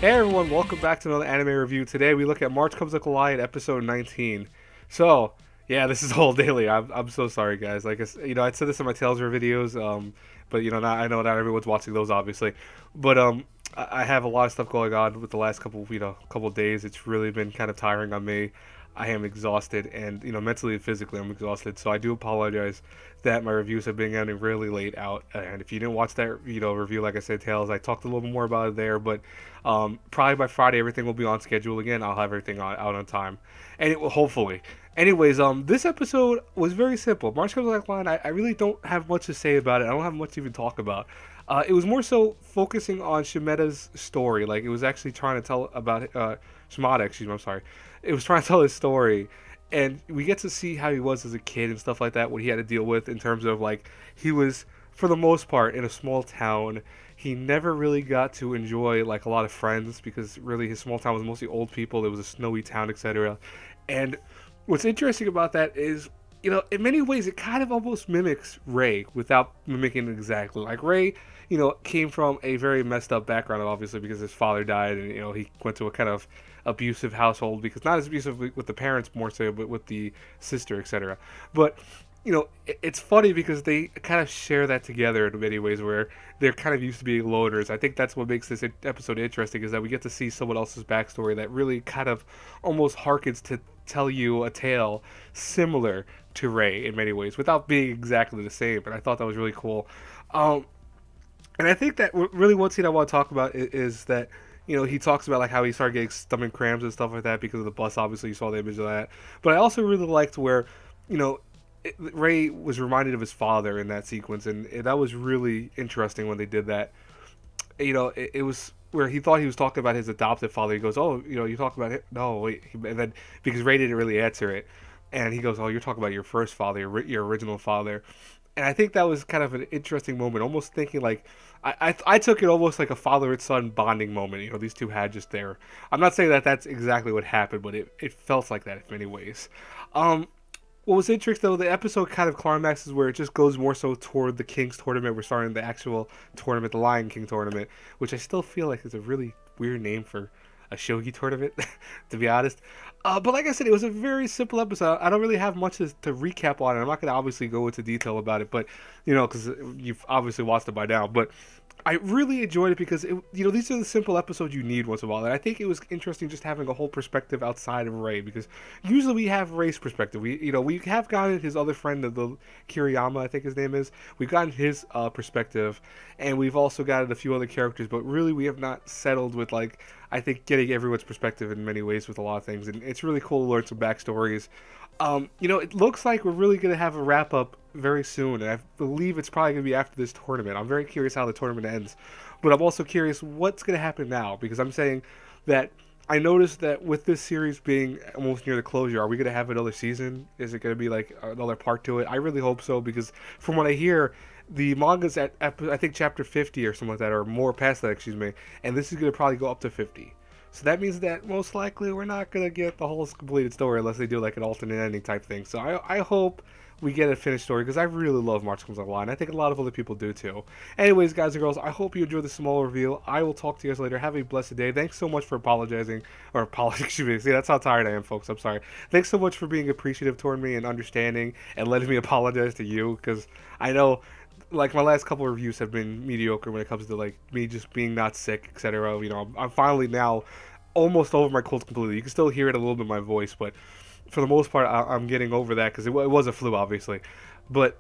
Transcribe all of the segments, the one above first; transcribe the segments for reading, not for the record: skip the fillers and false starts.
Hey everyone, welcome back to another anime review. Today we look at March Comes Like a Lion, episode 19. So, yeah, this is all daily. I'm so sorry, guys. Like, I said this in my Tales of videos, but not, I know not everyone's watching those, obviously. But I have a lot of stuff going on with the last couple days. It's really been kind of tiring on me. I am exhausted, and mentally and physically, I'm exhausted. So I do apologize that my reviews have been getting really late out. And if you didn't watch that, review, like I said, Tales, I talked a little bit more about it there. But probably by Friday, everything will be on schedule again. I'll have everything out on time, and it will hopefully. Anyways, this episode was very simple. March Comes Like Line. I really don't have much to say about it. I don't have much to even talk about. It was more so focusing on Shimeda's story. Like it was actually trying to tell about Shimada. Excuse me. I'm sorry. It was trying to tell his story, and we get to see how he was as a kid and stuff like that. What he had to deal with in terms of like he was for the most part in a small town. He never really got to enjoy like a lot of friends because really his small town was mostly old people. It was a snowy town, etc. And what's interesting about that is, in many ways, it kind of almost mimics Ray without mimicking it exactly. Like Ray, came from a very messed up background, obviously, because his father died, and he went to a kind of abusive household because not as abusive with the parents more so, but with the sister, etc. But it's funny because they kind of share that together in many ways where they're kind of used to being loners. I think that's what makes this episode interesting is that we get to see someone else's backstory that really kind of almost harkens to tell you a tale similar to Ray in many ways without being exactly the same. And I thought that was really cool. Um, and I think that really one scene I want to talk about is that he talks about like how he started getting stomach cramps and stuff like that because of the bus. Obviously, you saw the image of that. But I also really liked where you know Ray was reminded of his father in that sequence, and that was really interesting when they did that. It was where he thought he was talking about his adoptive father. He goes, "Oh, you talk about it? No, wait." And then because Ray didn't really answer it, and he goes, "Oh, you're talking about your first father, your original father." And I think that was kind of an interesting moment, almost thinking like I took it almost like a father and son bonding moment. These two had just there. I'm not saying that that's exactly what happened, but it felt like that in many ways. Um, what was interesting though, the episode kind of climaxes where it just goes more so toward the King's tournament. We're starting the actual tournament, the Lion King tournament, which I still feel like is a really weird name for a shogi tournament, to be honest. But like I said, it was a very simple episode. I don't really have much to recap on it. I'm not going to obviously go into detail about it, but because you've obviously watched it by now. But I really enjoyed it because these are the simple episodes you need once in a while, and I think it was interesting just having a whole perspective outside of Ray because usually we have Ray's perspective. We have gotten his other friend, the Kiriyama, I think his name is. We've gotten his perspective, and we've also gotten a few other characters, but really we have not settled with like I think getting everyone's perspective in many ways with a lot of things, and it's really cool to learn some backstories. It looks like we're really going to have a wrap up very soon, and I believe it's probably going to be after this tournament. I'm very curious how the tournament ends, but I'm also curious what's going to happen now because I'm saying that I noticed that with this series being almost near the closure, are we going to have another season? Is it going to be like another part to it? I really hope so because from what I hear, the manga's at I think chapter 50 or something like that, or more past that, excuse me, and this is going to probably go up to 50. So that means that most likely we're not going to get the whole completed story unless they do like an alternate ending type thing. So I hope we get a finished story because I really love March Comes Online. I think a lot of other people do too. Anyways, guys and girls, I hope you enjoyed this small review. I will talk to you guys later. Have a blessed day. Thanks so much for apologizing or apologizing. Excuse me. See, that's how tired I am, folks. I'm sorry. Thanks so much for being appreciative toward me and understanding and letting me apologize to you because I know like my last couple of reviews have been mediocre when it comes to like me just being not sick, etc. I'm finally now almost over my cold completely. You can still hear it a little bit in my voice, but for the most part, I'm getting over that because it was a flu, obviously. But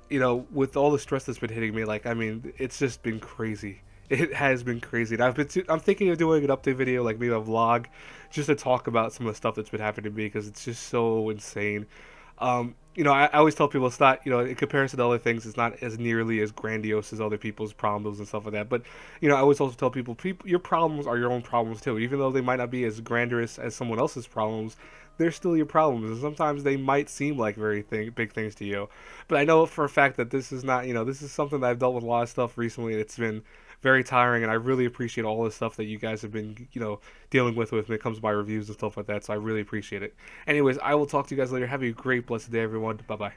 with all the stress that's been hitting me, like I mean, it's just been crazy. It has been crazy. And I'm thinking of doing an update video, like maybe a vlog, just to talk about some of the stuff that's been happening to me because it's just so insane. I always tell people it's not, in comparison to other things, it's not as nearly as grandiose as other people's problems and stuff like that. But, I always also tell people, your problems are your own problems too. Even though they might not be as grandiose as someone else's problems, they're still your problems. And sometimes they might seem like very big things to you. But I know for a fact that this is not, this is something that I've dealt with a lot of stuff recently, and it's been very tiring, and I really appreciate all the stuff that you guys have been, dealing with when it comes to my reviews and stuff like that. So I really appreciate it. Anyways, I will talk to you guys later. Have a great, blessed day, everyone. Bye bye.